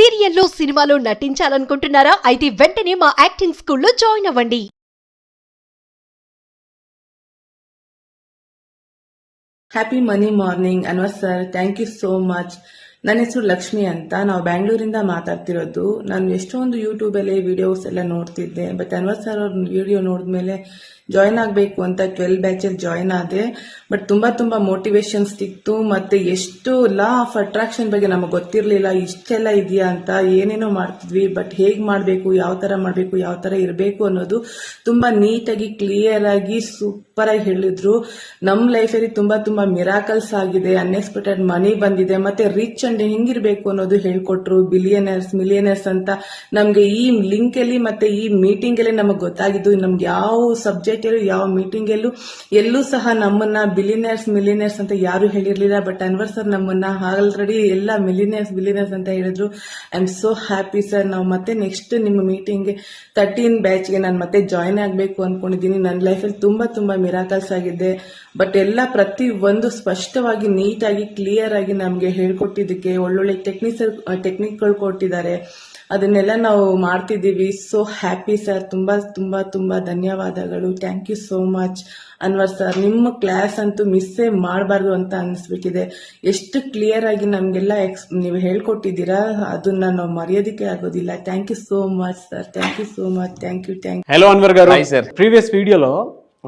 సీరియల్లో సినిమాలో నటించాలనుకుంటున్నారా? అయితే వెంటనే మా యాక్టింగ్ స్కూల్లో జాయిన్ అవ్వండి. Happy money morning Anwar sir, thank you so much. ನನ್ನ ಹೆಸರು ಲಕ್ಷ್ಮಿ ಅಂತ. ನಾವು ಬ್ಯಾಂಗ್ಳೂರಿಂದ ಮಾತಾಡ್ತಿರೋದು. ನಾನು ಎಷ್ಟೊಂದು ಯೂಟ್ಯೂಬಲ್ಲಿ ವಿಡಿಯೋಸ್ ಎಲ್ಲ ನೋಡ್ತಿದ್ದೆ. ಬಟ್ ಅನ್ವರ್ ಸರ್ ಅವ್ರ ವಿಡಿಯೋ ನೋಡಿದ್ಮೇಲೆ ಜಾಯಿನ್ ಆಗಬೇಕು ಅಂತ 12 ಬ್ಯಾಚಲ್ಲಿ ಜಾಯಿನ್ ಆದೆ. ಬಟ್ ತುಂಬಾ ಮೋಟಿವೇಶನ್ ಸಿಕ್ತು. ಮತ್ತೆ ಎಷ್ಟು ಲಾ ಆಫ್ ಅಟ್ರಾಕ್ಷನ್ ಬಗ್ಗೆ ನಮಗೆ ಗೊತ್ತಿರಲಿಲ್ಲ, ಇಷ್ಟೆಲ್ಲ ಇದೆಯಾ ಅಂತ. ಏನೇನೋ ಮಾಡ್ತಿದ್ವಿ, ಬಟ್ ಹೇಗೆ ಮಾಡಬೇಕು, ಯಾವ ಥರ ಮಾಡಬೇಕು, ಯಾವ ಥರ ಇರಬೇಕು ಅನ್ನೋದು ತುಂಬ ನೀಟಾಗಿ ಕ್ಲಿಯರ್ ಆಗಿ ಸೂಪರ್ ಆಗಿ ಹೇಳಿದ್ರು. ನಮ್ಮ ಲೈಫಲ್ಲಿ ತುಂಬಾ ಮಿರಾಕಲ್ಸ್ ಆಗಿದೆ. ಅನ್ಎಕ್ಸ್ಪೆಕ್ಟೆಡ್ ಮನಿ ಬಂದಿದೆ. ಮತ್ತೆ ರಿಚ್ ಅಂಡ್ ಹೆಂಗಿರ್ಬೇಕು ಅನ್ನೋದು ಹೇಳ್ಕೊಟ್ರು. ಬಿಲಿಯನರ್ಸ್ ಮಿಲಿಯನರ್ಸ್ ಅಂತ ನಮ್ಗೆ ಈ ಲಿಂಕ್ ಅಲ್ಲಿ ಮತ್ತೆ ಈ ಮೀಟಿಂಗ್ ಅಲ್ಲಿ ನಮಗೆ ಗೊತ್ತಾಗಿದ್ದು. ನಮ್ಗೆ ಯಾವ ಸಬ್ಜೆಕ್ಟ್ ಯಾವ ಮೀಟಿಂಗ್ ಎಲ್ಲೂ ಸಹ ನಮ್ಮನ್ನ ಬಿಲಿಯನರ್ಸ್ ಮಿಲಿಯನರ್ಸ್ ಅಂತ ಯಾರು ಹೇಳಿರ್ಲಿಲ್ಲ. ಬಟ್ ಅನ್ವರ್ ಸರ್ ನಮ್ಮನ್ನ ಆಲ್ರೆಡಿ ಎಲ್ಲ ಬಿಲಿಯನರ್ಸ್ ಅಂತ ಹೇಳಿದ್ರು. I am so happy sir. ನಾವು ಮತ್ತೆ ನೆಕ್ಸ್ಟ್ ನಿಮ್ಮ ಮೀಟಿಂಗ್ 13 ಬ್ಯಾಚ್ಗೆ ನಾನು ಮತ್ತೆ ಜಾಯಿನ್ ಆಗಬೇಕು ಅನ್ಕೊಂಡಿದ್ದೀನಿ. ನನ್ನ ಲೈಫಲ್ಲಿ ತುಂಬಾ ಮಿರಾಕಲ್ಸ್ ಆಗಿದೆ. ಬಟ್ ಎಲ್ಲ ಪ್ರತಿ ಒಂದು ಸ್ಪಷ್ಟವಾಗಿ ನೀಟಾಗಿ ಕ್ಲಿಯರ್ ಆಗಿ ನಮಗೆ ಹೇಳ್ಕೊಟ್ಟಿದ್ದಕ್ಕೆ ಒಳ್ಳೊಳ್ಳೆ ಟೆಕ್ನಿಕ್ಗಳು ಕೊಟ್ಟಿದ್ದಾರೆ. ಅದನ್ನೆಲ್ಲ ನಾವು ಮಾಡ್ತಿದ್ದೀವಿ. So happy sir. ತುಂಬಾ ಧನ್ಯವಾದಗಳು. Thank you so much Anwar sir. ನಿಮ್ಮ ಕ್ಲಾಸ್ ಅಂತೂ ಮಿಸ್ಸೇ ಮಾಡಬಾರ್ದು ಅಂತ ಅನಿಸ್ಬಿಟ್ಟಿದೆ. ಎಷ್ಟು ಕ್ಲಿಯರ್ ಆಗಿ ನಮಗೆಲ್ಲ ನೀವು ಹೇಳ್ಕೊಟ್ಟಿದ್ದೀರಾ, ಅದನ್ನ ನಾವು ಮರೆಯೋದಕ್ಕೆ ಆಗೋದಿಲ್ಲ. Thank you so much sir. Thank you so much. Thank you. Hello Anwar గారు. ప్రీవియస్ వీడియోలో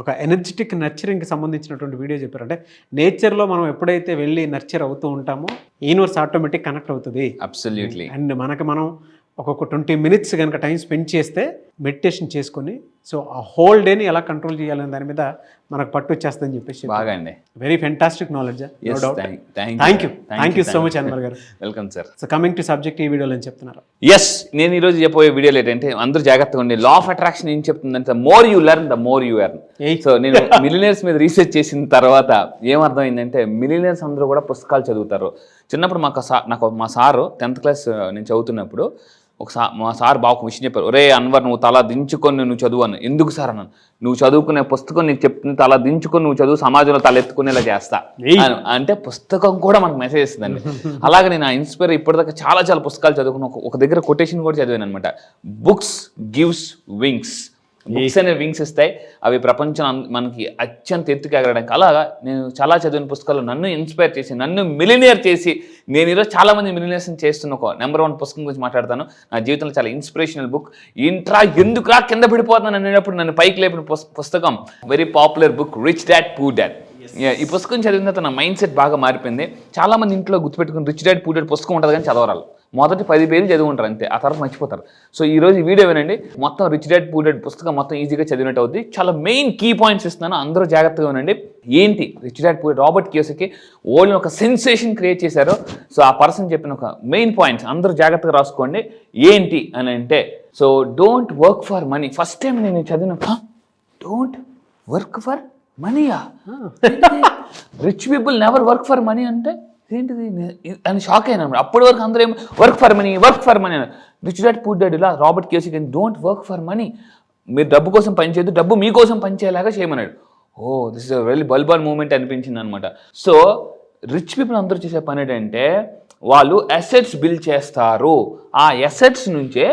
ఒక ఎనర్జెటిక్ నర్చరింగ్కి సంబంధించినటువంటి వీడియో చెప్పారు. అంటే నేచర్లో మనం ఎప్పుడైతే వెళ్ళి నర్చర్ అవుతూ ఉంటామో యూనివర్స్ ఆటోమేటిక్ కనెక్ట్ అవుతుంది. అబ్సల్యూట్లీ. అండ్ మనం ఒక్కొక్క 20 minutes కనుక టైం స్పెండ్ చేస్తే మెడిటేషన్ చేసుకొని సో ఆ హోల్ డేని ఎలా కంట్రోల్ చేయాలనే దాని మీద మనకు పట్టు వచ్చేస్తుందని చెప్పేసి బాగా అండి. Very fantastic knowledge. Thank you so much Anwar గారు. Welcome sir. So coming to subject, ఈ వీడియోలో ఏం చెప్తున్నారు? ఎస్, నేను ఈరోజు చెప్పబోయే వీడియోలో ఏంటంటే అందరూ జాగ్రత్తగా ఉండి. లా ఆఫ్ అట్రాక్షన్ ఏం చెప్తుందంటే more you learn the more you earn. So నేను మిలియనర్స్ మీద రీసెర్చ్ చేసిన తర్వాత ఏమర్థమైందంటే మిలియనర్స్ అందరూ కూడా పుస్తకాలు చదువుతారు. చిన్నప్పుడు మా సారు 10th క్లాస్ నేను చదువుతున్నప్పుడు మా సార్ బాగా ఒక విషయం చెప్పారు. ఒరే అన్వర్, నువ్వు తల దించుకొని నువ్వు చదువు అని. ఎందుకు సార్ అన్నాను. నువ్వు చదువుకునే పుస్తకం నీకు చెప్తుంది, తల దించుకొని నువ్వు చదువు, సమాజంలో తల ఎత్తుకునేలా చేస్తా అంటే పుస్తకం కూడా మనకు మెసేజ్ ఇస్తుందండి. అలాగే నేను ఆ ఇన్స్పైర్ ఇప్పటిదాకా చాలా పుస్తకాలు చదువుకున్న ఒక దగ్గర కొటేషన్ కూడా చదివాను అనమాట. Books gives wings. బుక్స్ అనే వింగ్స్ ఇస్తాయి, అవి ప్రపంచం మనకి అత్యంత ఎత్తుకు ఎగరడానికి. అలాగా నేను చాలా చదివిన పుస్తకాలు నన్ను ఇన్స్పైర్ చేసి, నన్ను మిలినియర్ చేసి, నేను ఈరోజు చాలా మంది మిలినియర్స్ని చేస్తున్న ఒక నెంబర్ 1 పుస్తకం గురించి మాట్లాడతాను. నా జీవితంలో చాలా ఇన్స్పిరేషనల్ బుక్. ఎందుకురా కింద పడిపోతున్నాను అనేటప్పుడు నన్ను పైకి లేపిన పుస్తకం very popular book, rich dad poor dad. ఈ పుస్తకం చదివిన తర్వాత నా మైండ్ సెట్ బాగా మారిపోయింది. చాలా మంది ఇంట్లో గుర్తుపెట్టుకుని రిచ్ డాడ్ పూర్ డాడ్ పుస్తకం ఉంటుంది కానీ చదవరాలు. మొదటి 10 పేజీలు చదువుకుంటారు అంతే, ఆ తర్వాత మర్చిపోతారు. సో ఈ రోజు ఈ వీడియో వినండి. మొత్తం రిచ్ డాడ్ పూర్ డాడ్ పుస్తకం మొత్తం ఈజీగా చదివినట్టు అవుతుంది. చాలా మెయిన్ కీ పాయింట్స్ ఇస్తున్నాను, అందరూ జాగ్రత్తగా వినండి. ఏంటి rich dad poor dad? Robert Kiyosaki old ఒక సెన్సేషన్ క్రియేట్ చేశారు. సో ఆ పర్సన్ చెప్పిన ఒక మెయిన్ పాయింట్స్ అందరూ జాగ్రత్తగా రాసుకోండి. ఏంటి అని అంటే, so don't work for money. First time నేను చదివిన డోంట్ వర్క్ ఫర్ మనీయా? Rich people never work for money అంటే ఏంటిది అని షాక్ అయినా. అప్పటి వరకు అందరూ ఏం వర్క్ ఫర్ మనీ అని. రిచ్ డాడ్ పూర్ డాడ్ ఇలా Robert Kiyosaki don't work for money. మీరు డబ్బు కోసం పనిచేయద్దు, డబ్బు మీకోసం పనిచేయలాగా చేయమన్నాడు. This is a very bulb on moment అనిపించింది అనమాట. సో రిచ్ పీపుల్ అందరూ చేసే పని ఏంటంటే వాళ్ళు అసెట్స్ బిల్డ్ చేస్తారు. ఆ అసెట్స్ నుంచే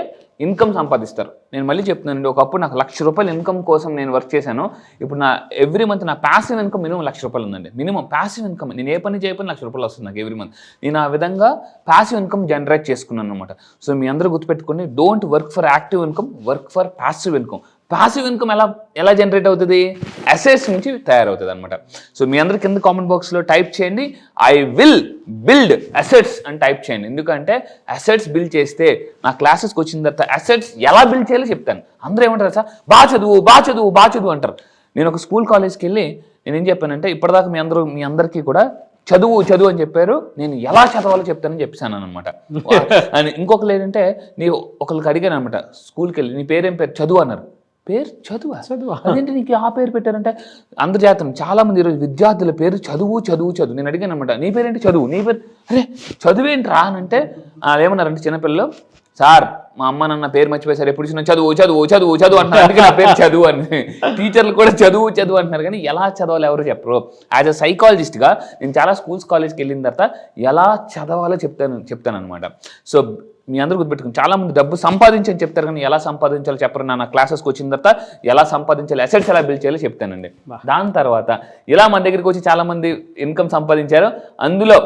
ఇన్కమ్ సంపాదిస్తారు. నేను మళ్ళీ చెప్తున్నానండి, ఒకప్పుడు నాకు ₹1,00,000 ఇన్కమ్ కోసం నేను వర్క్ చేశాను. ఇప్పుడు నా ఎవ్రీ మంత్ నా ప్యాసివ్ ఇన్కమ్ మినిమం ₹1,00,000 ఉందండి. Minimum passive income. నేను ఏ పని చేయకపోయినా ₹1,00,000 వస్తుంది నాకు ఎవ్రీ మంత్. నేను ఆ విధంగా ప్యాసివ్ ఇన్కమ్ జనరేట్ చేసుకున్నాను అనమాట. సో మీ అందరూ గుర్తుపెట్టుకోండి, don't work for active income, work for passive income. Passive income ఎలా జనరేట్ అవుతుంది? అసెట్స్ నుంచి తయారవుతుంది అనమాట. సో మీ అందరి కింద కామెంట్ బాక్స్లో టైప్ చేయండి, ఐ విల్ బిల్డ్ అసెట్స్ అని టైప్ చేయండి. ఎందుకంటే అసెట్స్ బిల్డ్ చేస్తే నా క్లాసెస్కి వచ్చిన తర్వాత అసెట్స్ ఎలా బిల్డ్ చేయాలో చెప్తాను. అందరూ ఏమంటారు సార్, బాగా చదువు అంటారు. నేను ఒక స్కూల్ కాలేజ్కి వెళ్ళి నేనేం చెప్పానంటే, ఇప్పటిదాకా మీ అందరికీ కూడా చదువు అని చెప్పారు, నేను ఎలా చదవాలో చెప్తానని చెప్పాను అనమాట. అని ఇంకొకరు ఏంటంటే, ఒకరికి అడిగాను అనమాట, స్కూల్కి వెళ్ళి నీ పేరేం పేరు? చదువు అన్నారు. పేరు చదువా? అదేంటి నీకు ఆ పేరు పెట్టారంటే? అందరు చేస్తాం చాలా మంది ఈరోజు విద్యార్థుల పేరు చదువు. నేను అడిగాను అనమాట, నీ పేరేంటి? చదువు. నీ పేరు? అరే చదువేంట్రా అని అంటే ఏమన్నారంటే చిన్నపిల్లలు, సార్ మా అమ్మ నాన్న పేరు మర్చిపోయి సార్ ఎప్పుడు చూసినా చదువు అంటున్నారు. అందుకే నా పేరు చదువు అని. టీచర్లు కూడా చదువు అంటున్నారు, కానీ ఎలా చదవాలో ఎవరు చెప్పరు. యాజ్ అ సైకాలజిస్ట్గా నేను చాలా స్కూల్స్ కాలేజ్కి వెళ్ళిన తర్వాత ఎలా చదవాలో చెప్తాను అనమాట. సో మీ అందరూ గుర్తుపెట్టుకుని చాలా మంది డబ్బు సంపాదించని చెప్తారు కానీ ఎలా సంపాదించాలో చెప్పరు. నా క్లాసెస్కి వచ్చిన తర్వాత ఎలా సంపాదించాలి, అసెట్స్ ఎలా బిల్డ్ చేయాలో చెప్తానండి. దాని తర్వాత ఇలా మన దగ్గరికి వచ్చి చాలా మంది ఇన్కమ్ సంపాదించారు. అందులో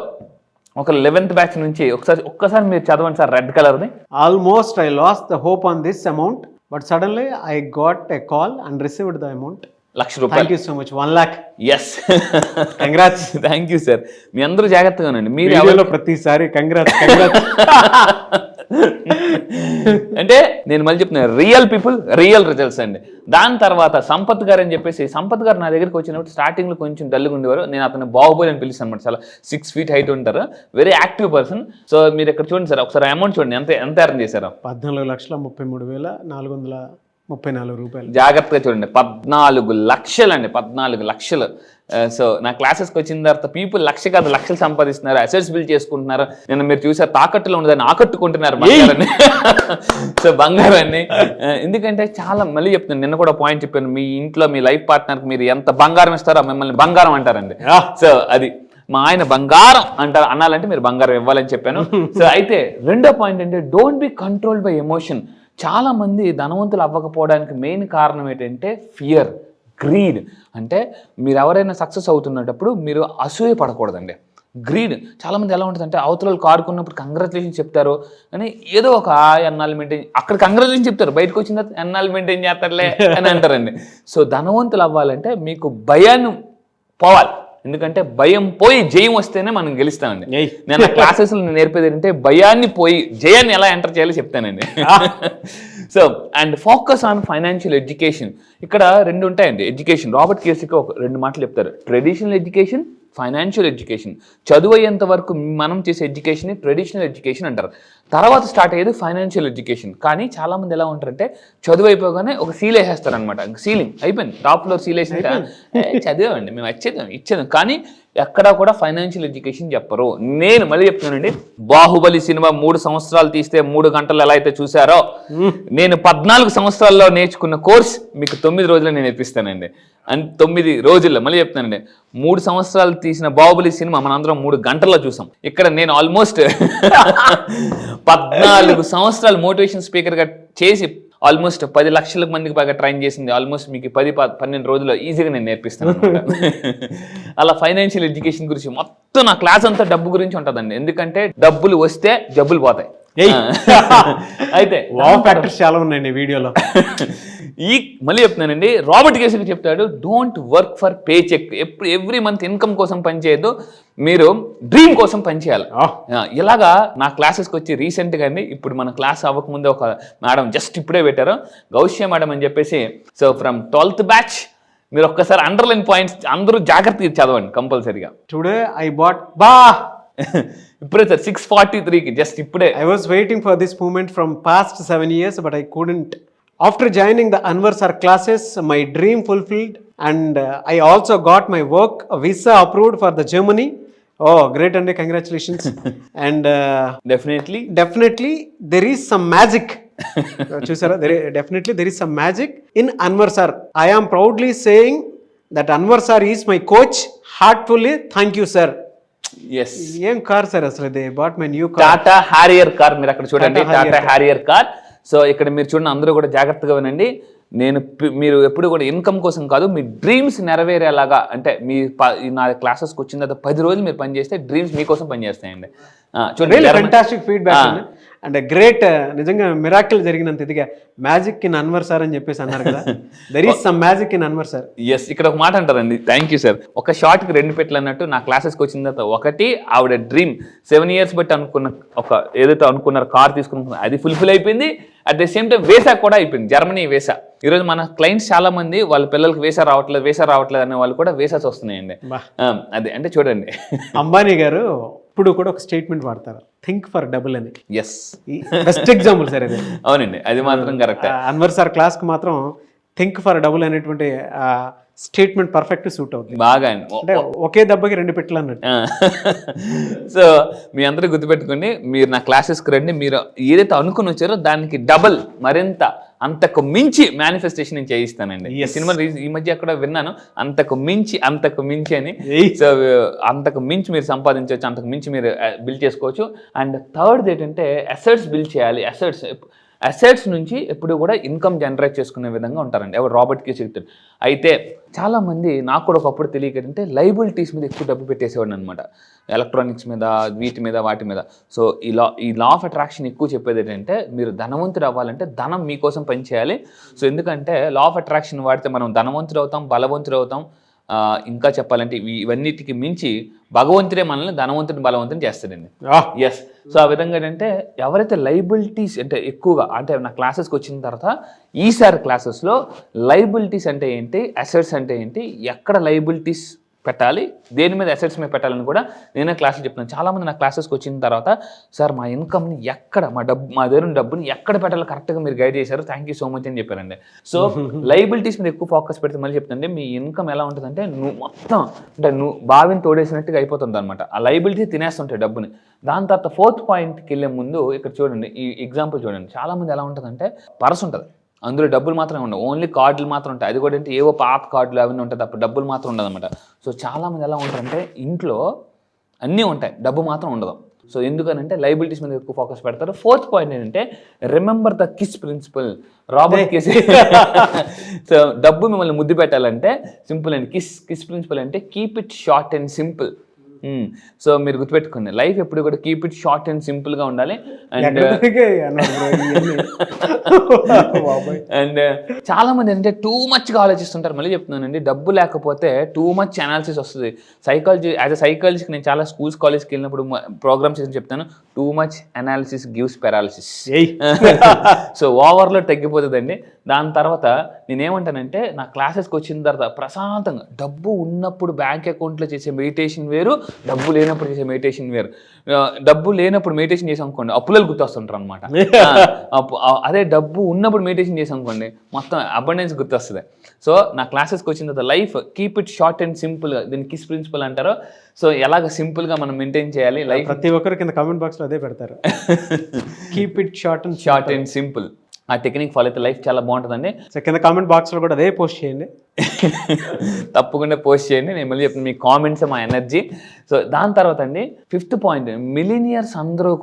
ఒక 11th బ్యాచ్ నుంచి ఒక్కసారి మీరు చదవండి సార్ రెడ్ కలర్ది. Almost I lost the hope on this amount but suddenly I got a call and received the amount. ₹1,00,000. Thank you so much. 1 lakh. Yes, congrats. Thank you sir. మీ అందరూ జాగ్రత్తగా ఉండండి. మీరు వీడియోలో ప్రతిసారి కంగ్రాట్స్. అంటే నేను మళ్ళీ చెప్తున్నాను, రియల్ పీపుల్ రియల్ రిజల్ట్స్ అండి. దాని తర్వాత సంపత్ గారు అని చెప్పేసి, సంపత్ గారు నా దగ్గరికి వచ్చినప్పుడు స్టార్టింగ్ లో కొంచెం డల్గా ఉండేవారు. నేను అతను బాహుబలి అని పిలుస్తాను అనమాట. చాలా 6 feet హైట్ ఉంటారు, వెరీ యాక్టివ్ పర్సన్. సో మీరు ఇక్కడ చూడండి సార్, ఒకసారి అమౌంట్ చూడండి ఎంత ఎర్న్ చేశారు. 14,33,434 రూపాయలు. జాగ్రత్తగా చూడండి, 14 లక్షలు అండి, 14 లక్షలు. సో నా క్లాసెస్కి వచ్చిన తర్వాత పీపుల్ లక్షలు సంపాదిస్తున్నారు, అసెట్స్ బిల్డ్ చేసుకుంటున్నారు. నేను మీరు చూసారు తాకట్టులో ఉండదని ఆకట్టుకుంటున్నారు బంగారాన్ని. సో బంగారాన్ని ఎందుకంటే చాలా మళ్ళీ చెప్తున్నాను, నిన్న కూడా పాయింట్ చెప్పాను, మీ ఇంట్లో మీ లైఫ్ పార్ట్నర్కి మీరు ఎంత బంగారం ఇస్తారో మిమ్మల్ని బంగారం అంటారండి. సో అది మా ఆయన బంగారం అంటారు, అనాలంటే మీరు బంగారం ఇవ్వాలని చెప్పాను. సో అయితే రెండో పాయింట్ అంటే don't be controlled by emotion. చాలా మంది ధనవంతులు అవ్వకపోవడానికి మెయిన్ కారణం ఏంటంటే ఫియర్, గ్రీడ్. అంటే మీరు ఎవరైనా సక్సెస్ అవుతున్నప్పుడు మీరు అసూయ పడకూడదండి. గ్రీడ్ చాలా మంది ఎలా ఉంటుందంటే అవతల కారుకున్నప్పుడు కంగ్రాచులేషన్ చెప్తారు అని ఏదో ఒక ఎన్నాళ్ళు మెయింటైన్, అక్కడ కంగ్రాచులేషన్ చెప్తారు, బయటకు వచ్చిన తర్వాత ఎన్నాళ్ళు మెయింటైన్ చేస్తారులే అని అంటారండి. సో ధనవంతులు అవ్వాలంటే మీకు భయాన్ని పోవాలి. ఎందుకంటే భయం పోయి జయం వస్తేనే మనం గెలుస్తామండి. నేను ఆ క్లాసెస్లో నేర్పేది ఏంటంటే భయాన్ని పోయి జయాన్ని ఎలా ఎంటర్ చేయాలో చెప్తానండి. So and focus on financial education. ఇక్కడ 2 ఉంటాయండి ఎడ్యుకేషన్. రాబర్ట్ కియోసాకి ఒక 2 మాటలు చెప్తారు, ట్రెడిషనల్ ఎడ్యుకేషన్, ఫైనాన్షియల్ ఎడ్యుకేషన్. చదువు అయ్యేంత వరకు మనం చేసే ఎడ్యుకేషన్ ట్రెడిషనల్ ఎడ్యుకేషన్ అంటారు. తర్వాత స్టార్ట్ అయ్యేది ఫైనాన్షియల్ ఎడ్యుకేషన్. కానీ చాలా మంది ఎలా ఉంటారంటే చదువు అయిపోగానే ఒక సీల్ వేసేస్తారు అనమాట. సీలింగ్ అయిపోయింది, టాప్ ఫ్లోర్ సీల్ వేసిన చదివామండి మేము ఇచ్చేదాం కానీ ఎక్కడా కూడా ఫైనాన్షియల్ ఎడ్యుకేషన్ చెప్పరు. నేను మళ్ళీ చెప్తున్నానండి, బాహుబలి సినిమా 3 సంవత్సరాలు తీస్తే 3 గంటలు ఎలా అయితే చూసారో, నేను 14 సంవత్సరాల్లో నేర్చుకున్న కోర్స్ మీకు 9 రోజుల్లో నేను నేర్పిస్తానండి. అండ్ 9 రోజుల్లో మళ్ళీ చెప్తానండి, 3 సంవత్సరాలు తీసిన బాహుబలి సినిమా మనందరం 3 గంటల్లో చూసాం. ఇక్కడ నేను ఆల్మోస్ట్ 14 సంవత్సరాలు మోటివేషన్ స్పీకర్గా చేసి ఆల్మోస్ట్ 10 లక్షల మందికి బాగా ట్రైన్ చేసింది. ఆల్మోస్ట్ మీకు 10-12 రోజుల్లో ఈజీగా నేను నేర్పిస్తాను. అలా ఫైనాన్షియల్ ఎడ్యుకేషన్ గురించి మొత్తం నా క్లాస్ అంతా డబ్బు గురించి ఉంటుందండి. ఎందుకంటే డబ్బులు వస్తే జబ్బులు పోతాయి. అయితే ఫ్యాక్టర్స్ చాలా ఉన్నాయండి వీడియోలో. మళ్ళీ చెప్తున్నానండి, రాబర్ట్ కియోసాకి చెప్తాడు, don't work for paycheck. Every month income కోసం పనిచేయద్దు, మీరు డ్రీమ్ కోసం పనిచేయాలి. ఇలాగా నా క్లాసెస్కి వచ్చి రీసెంట్గా అండి, ఇప్పుడు మన క్లాస్ అవ్వకముందే ఒక మేడం జస్ట్ ఇప్పుడే పెట్టారు, గౌష్య మేడం అని చెప్పేసి. సో ఫ్రమ్ 12th బ్యాచ్ మీరు ఒక్కసారి అండర్లైన్ పాయింట్స్ అందరూ జాగ్రత్తగా చదవండి కంపల్సరీగా. టుడే ఐ బాట్ ఇప్పుడే సార్ 6:43కి జస్ట్ ఇప్పుడే. I was waiting for this moment from past 7 years, but I couldn't. After joining the Anwar Sir classes, my dream fulfilled, and I also got my work visa approved for the Germany. Oh, great, and congratulations. And definitely there is some magic. Chusara, definitely there is some magic in Anwar Sir. I am proudly saying that Anwar Sir is my coach. Heartfully, thank you, sir. Yes, ఏం car sir అసలు? They bought my new car, Tata Harrier car. మీరు అక్కడ చూడండి, Tata Harrier car. So ఇక్కడ మీరు చూడండి, అందరూ కూడా జాగ్రత్తగా వినండి. మీరు ఎప్పుడు కూడా ఇన్కమ్ కోసం కాదు, మీ డ్రీమ్స్ నెరవేరేలాగా. అంటే నా క్లాసెస్కి వచ్చిన తర్వాత 10 రోజులు మీరు పనిచేస్తే డ్రీమ్స్ మీకోసం పనిచేస్తాయండి. చూడండి, ఫెంటాస్టిక్ ఫీడ్బ్యాక్ అండ్ గ్రేట్. నిజంగా మిరాకిల్ జరిగినంత ఇదిగా మ్యాజిక్ ఇన్ అన్వర్ సార్ అని చెప్పేసి అన్నారు కదా. There is some magic in Anwar sir. Yes, ఇక్కడ ఒక మాట అంటారండి, థ్యాంక్ యూ సార్. ఒక షార్ట్కి 2 పెట్లు అన్నట్టు నా క్లాసెస్కి వచ్చిన తర్వాత ఒకటి ఆవిడ డ్రీమ్ 7 years బట్టి అనుకున్న ఏదైతే అనుకున్నారో కార్ తీసుకున్న అది ఫుల్ఫిల్ అయిపోయింది. At the same time visa కూడా అయిపోయింది, జర్మనీ వీసా. ఈరోజు మన క్లయింట్స్ చాలా మంది వాళ్ళ పిల్లలకి వీసా రావట్లేదు అనే వాళ్ళు కూడా వీసాస్ వస్తున్నాయండి. అదే అంటే చూడండి, అంబానీ గారు ఇప్పుడు కూడా ఒక స్టేట్మెంట్ వాడతారు, థింక్ ఫర్ డబుల్ అని. ఎస్, బెస్ట్ ఎగ్జాంపుల్ సార్ అది. అవునండి, అది మాత్రం కరెక్ట్. అన్వర్ సార్ క్లాస్కి మాత్రం థింక్ ఫర్ డబుల్ అనేటువంటి స్టేట్మెంట్ పర్ఫెక్ట్ సూట్ అవుతుంది. బాగా అంటే ఒకే దెబ్బకి 2 పెట్టెలు అన్నట్టు. సో మీ అందరూ గుర్తుపెట్టుకోండి, మీరు నా క్లాసెస్కి రండి, మీరు ఏదైతే అనుకుని వచ్చారో దానికి డబల్ మరింత అంతకు మించి మేనిఫెస్టేషన్ నేను చేయిస్తానండి. సినిమా ఈ మధ్య అక్కడ విన్నాను, అంతకు మించి అని. సో అంతకు మించి మీరు సంపాదించవచ్చు, అంతకు మించి మీరు బిల్డ్ చేసుకోవచ్చు. అండ్ థర్డ్ ఏంటంటే అసెట్స్ బిల్డ్ చేయాలి. అసెట్స్ నుంచి ఎప్పుడు కూడా ఇన్కమ్ జనరేట్ చేసుకునే విధంగా ఉంటారండి. ఎవరు రాబర్ట్ కి చెప్తారు. అయితే చాలామంది నాకు కూడా ఒకప్పుడు తెలియక ఏంటంటే లైబిలిటీస్ మీద ఎక్కువ డబ్బు పెట్టేసేవాడిని అనమాట, ఎలక్ట్రానిక్స్ మీద, వీటి మీద, వాటి మీద. సో ఈ లా ఆఫ్ అట్రాక్షన్ ఎక్కువ చెప్పేది ఏంటంటే మీరు ధనవంతుడు అవ్వాలంటే ధనం మీకోసం పనిచేయాలి. సో ఎందుకంటే లా ఆఫ్ అట్రాక్షన్ వాడితే మనం ధనవంతుడు అవుతాం, బలవంతుడు అవుతాం. ఇంకా చెప్పాలంటే ఇవన్నిటికి మించి భగవంతుడే మనల్ని ధనవంతుని బలవంతుని చేస్తాడండి. ఎస్. సో ఆ విధంగా ఏంటంటే ఎవరైతే లైబిలిటీస్ అంటే ఎక్కువగా అంటే నా క్లాసెస్కి వచ్చిన తర్వాత ఈసారి క్లాసెస్లో లైబిలిటీస్ అంటే ఏంటి, అసెట్స్ అంటే ఏంటి, ఎక్కడ లైబిలిటీస్ పెట్టాలి, దేని మీద అసెట్స్ మీద పెట్టాలని కూడా నేనే క్లాసులు చెప్తున్నాను. చాలామంది నా క్లాసెస్కి వచ్చిన తర్వాత సార్ మా ఇన్కమ్ని ఎక్కడ మా దగ్గర డబ్బుని ఎక్కడ పెట్టాలో కరెక్ట్గా మీరు గైడ్ చేశారు, థ్యాంక్ యూ సో మచ్ అని చెప్పారండి. సో లైబిలిటీస్ మీద ఎక్కువ ఫోకస్ పెడితే మళ్ళీ చెప్తుంటే మీ ఇన్కమ్ ఎలా ఉంటుందంటే నువ్వు బావిని తోడేసినట్టుగా అయిపోతుంది అనమాట. ఆ లైబిలిటీ తినేస్తుంటాయి డబ్బుని. దాని తర్వాత 4th పాయింట్కి వెళ్ళే ముందు ఇక్కడ చూడండి, ఈ ఎగ్జాంపుల్ చూడండి. చాలామంది ఎలా ఉంటుందంటే పర్స్ ఉంటుంది, అందులో డబ్బులు మాత్రమే ఉండవు, ఓన్లీ కార్డులు మాత్రం ఉంటాయి. అది కూడా అంటే ఏవో పాత కార్డులు అవన్నీ ఉంటుంది, అప్పుడు డబ్బులు మాత్రం ఉండదు అనమాట. సో చాలామంది ఎలా ఉంటారంటే ఇంట్లో అన్నీ ఉంటాయి, డబ్బు మాత్రం ఉండదు. సో ఎందుకనంటే లైబిలిటీస్ మీద ఎక్కువ ఫోకస్ పెడతారు. 4th పాయింట్ ఏంటంటే remember the kiss principle. Robert kiss. So డబ్బు మిమ్మల్ని ముద్దు పెట్టాలంటే సింపుల్ అండి. కిస్ ప్రిన్సిపల్ అంటే keep it short and simple. So మీరు గుర్తుపెట్టుకోండి, లైఫ్ ఎప్పుడు కూడా keep it short and simple గా ఉండాలి. అండ్ చాలా మంది అంటే టూ మచ్ గా ఆలోచిస్తుంటారు. మళ్ళీ చెప్తున్నానండి, డబ్బు లేకపోతే టూ మచ్ అనాలిసిస్ వస్తుంది. సైకాలజీ యాజ్ అ సైకాలజీకి నేను చాలా స్కూల్స్ కాలేజ్కి వెళ్ళినప్పుడు ప్రోగ్రామ్స్ చేసి చెప్తాను, too much analysis gives paralysis. So overload తగ్గిపోతుందండి. దాని తర్వాత నేనేమంటానంటే నా క్లాసెస్కి వచ్చిన తర్వాత ప్రశాంతంగా డబ్బు ఉన్నప్పుడు బ్యాంక్ అకౌంట్లో చేసే మెడిటేషన్ వేరు, డబ్బు లేనప్పుడు చేసే మెడిటేషన్ వేరు. డబ్బు లేనప్పుడు మెడిటేషన్ చేసాం అనుకోండి అప్పులలో గుర్తొస్తుంటారు అనమాట. అదే డబ్బు ఉన్నప్పుడు మెడిటేషన్ చేసాం అనుకోండి మొత్తం అబండెన్స్ గుర్తొస్తుంది. సో నా క్లాసెస్కి వచ్చిన తర్వాత life keep it short and సింపుల్గా, దీన్ని కిస్ ప్రిన్సిపల్ అంటారు. సో ఎలాగ సింపుల్గా మనం మెయింటైన్ చేయాలి లైఫ్. ప్రతి ఒక్కరు కింద కామెంట్ బాక్స్లో అదే పెడతారు, keep it short and simple. ఆ టెక్నిక్ ఫాలో అయితే లైఫ్ చాలా బాగుంటుందండి. సో కింద కామెంట్ బాక్స్లో కూడా అదే పోస్ట్ చేయండి, తప్పకుండా పోస్ట్ చేయండి. నేను మళ్ళీ చెప్తాను, మీ కామెంట్స్ మా ఎనర్జీ. సో దాని తర్వాత అండి 5th పాయింట్, బిలియనియర్స్ అందరూ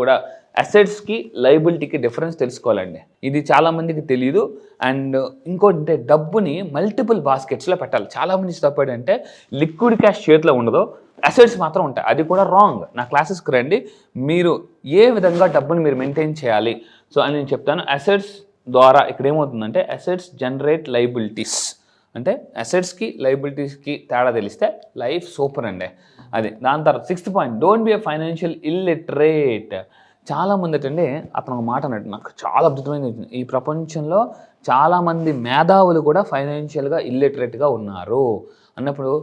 కూడా అసెట్స్కి లయబిలిటీకి డిఫరెన్స్ తెలుసుకోవాలండి. ఇది చాలామందికి తెలియదు. అండ్ ఇంకోటి అంటే డబ్బుని మల్టిపుల్ బాస్కెట్స్లో పెట్టాలి. చాలామంది తప్పేది అంటే లిక్విడ్ క్యాష్ చేతిలో ఉండదు, అసెట్స్ మాత్రం ఉంటాయి. అది కూడా రాంగ్. నా క్లాసెస్కి రండి, మీరు ఏ విధంగా డబ్బుని మీరు మెయింటైన్ చేయాలి సో అని నేను చెప్తాను. అసెట్స్ ద్వారా ఇక్కడ ఏమవుతుందంటే అసెట్స్ జనరేట్ లయబిలిటీస్. అంటే అసెట్స్కి లయబిలిటీస్కి తేడా తెలిస్తే లైఫ్ సూపర్ అండి. అది. దాని తర్వాత 6th point, don't be a financial illiterate. చాలామంది అంటే అతను ఒక మాట అన్నట్టు నాకు చాలా అద్భుతమైనది. ఈ ప్రపంచంలో చాలామంది మేధావులు కూడా ఫైనాన్షియల్గా ఇల్లిటరేట్గా ఉన్నారు అన్నప్పుడు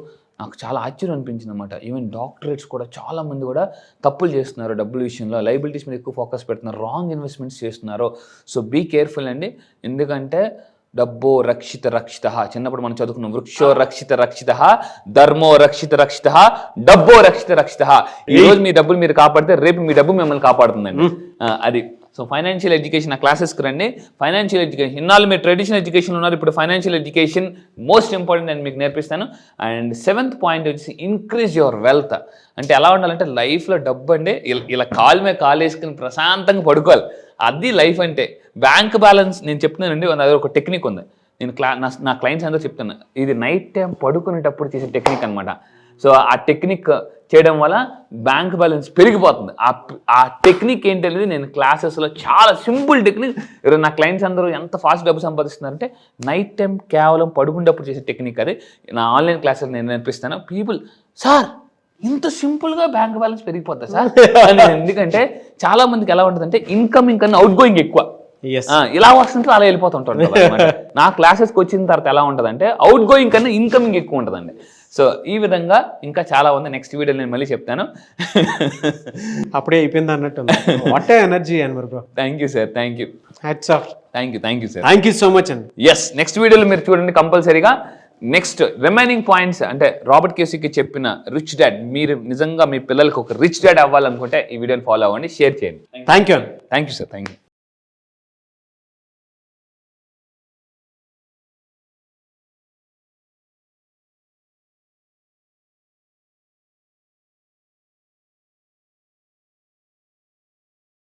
నాకు చాలా ఆశ్చర్యం అనిపించింది అనమాట. ఈవెన్ డాక్టరేట్స్ కూడా చాలామంది కూడా తప్పులు చేస్తున్నారు డబ్బుల విషయంలో, లైబిలిటీస్ మీద ఎక్కువ ఫోకస్ పెడుతున్నారు, రాంగ్ ఇన్వెస్ట్మెంట్స్ చేస్తున్నారు. సో బీ కేర్ఫుల్ అండి. ఎందుకంటే డబ్బో రక్షిత, చిన్నప్పుడు మనం చదువుకున్నాం, వృక్షో రక్షిత, ధర్మో రక్షిత, డబ్బో రక్షిత. ఈ రోజు మీ డబ్బులు మీరు కాపాడితే రేపు మీ డబ్బు మిమ్మల్ని కాపాడుతుందండి. అది. సో ఫైనాన్షియల్ ఎడ్యుకేషన్ నా క్లాసెస్కి రండి. ఫైనాన్షియల్ ఎడ్యుకేషన్ ఇన్నాళ్ళు మీరు ట్రెడిషనల్ ఎడ్యుకేషన్ ఉన్నారు, ఇప్పుడు ఫైనాన్షియల్ ఎడ్యుకేషన్ మోస్ట్ ఇంపార్టెంట్ నేను మీకు నేర్పిస్తాను. అండ్ 7th పాయింట్ వచ్చి ఇంక్రీజ్ యువర్ వెల్త్. అంటే ఎలా ఉండాలంటే లైఫ్లో డబ్బు అంటే ఇలా కాలు మీద కాలు వేసుకుని ప్రశాంతంగా పడుకోవాలి. అది లైఫ్ అంటే. బ్యాంక్ బ్యాలెన్స్ నేను చెప్తున్నానండి, అది ఒక టెక్నిక్ ఉంది. నేను నా క్లయింట్స్ అందరూ చెప్తాను, ఇది నైట్ టైం పడుకునేటప్పుడు చేసే టెక్నిక్ అనమాట. సో ఆ టెక్నిక్ చేయడం వల్ల బ్యాంక్ బ్యాలెన్స్ పెరిగిపోతుంది. ఆ టెక్నిక్ ఏంటనేది నేను క్లాసెస్లో చాలా సింపుల్ టెక్నిక్. ఈరోజు నా క్లయింట్స్ అందరూ ఎంత ఫాస్ట్ డబ్బు సంపాదిస్తున్నారంటే నైట్ టైం కేవలం పడుకునేటప్పుడు చేసే టెక్నిక్. అది నా ఆన్లైన్ క్లాసెస్ నేను నేర్పిస్తాను. పీపుల్ సార్ ఇంత సింపుల్గా బ్యాంక్ బ్యాలెన్స్ పెరిగిపోతుంది సార్ అని. ఎందుకంటే చాలా మందికి ఎలా ఉంటుందంటే ఇన్కమింగ్ కన్నా అవుట్ గోయింగ్ ఎక్కువ. ఇలా వస్తుంటే అలా వెళ్ళిపోతుంటారు. నా క్లాసెస్కి వచ్చిన తర్వాత ఎలా ఉంటుందంటే అవుట్ గోయింగ్ కన్నా ఇన్కమింగ్ ఎక్కువ ఉంటుందండి. సో ఈ విధంగా ఇంకా చాలా ఉంది. నెక్స్ట్ వీడియో నేను మళ్ళీ చెప్తాను. అప్పుడే అయిపోయింది అన్నట్టు. What energy Anwar bro. Thank you sir, thank you, hats off. Thank you sir. Thank you so much అండి. ఎస్, నెక్స్ట్ వీడియోలో మీరు చూడండి కంపల్సరీగా. నెక్స్ట్ రిమైనింగ్ పాయింట్స్ అంటే రాబర్ట్ కేసీకి చెప్పిన రిచ్ డాడ్, మీరు నిజంగా మీ పిల్లలకి ఒక రిచ్ డాడ్ అవ్వాలనుకుంటే ఈ వీడియోని ఫాలో అవ్వండి, షేర్ చేయండి. Thank you. Thank you sir, thank you.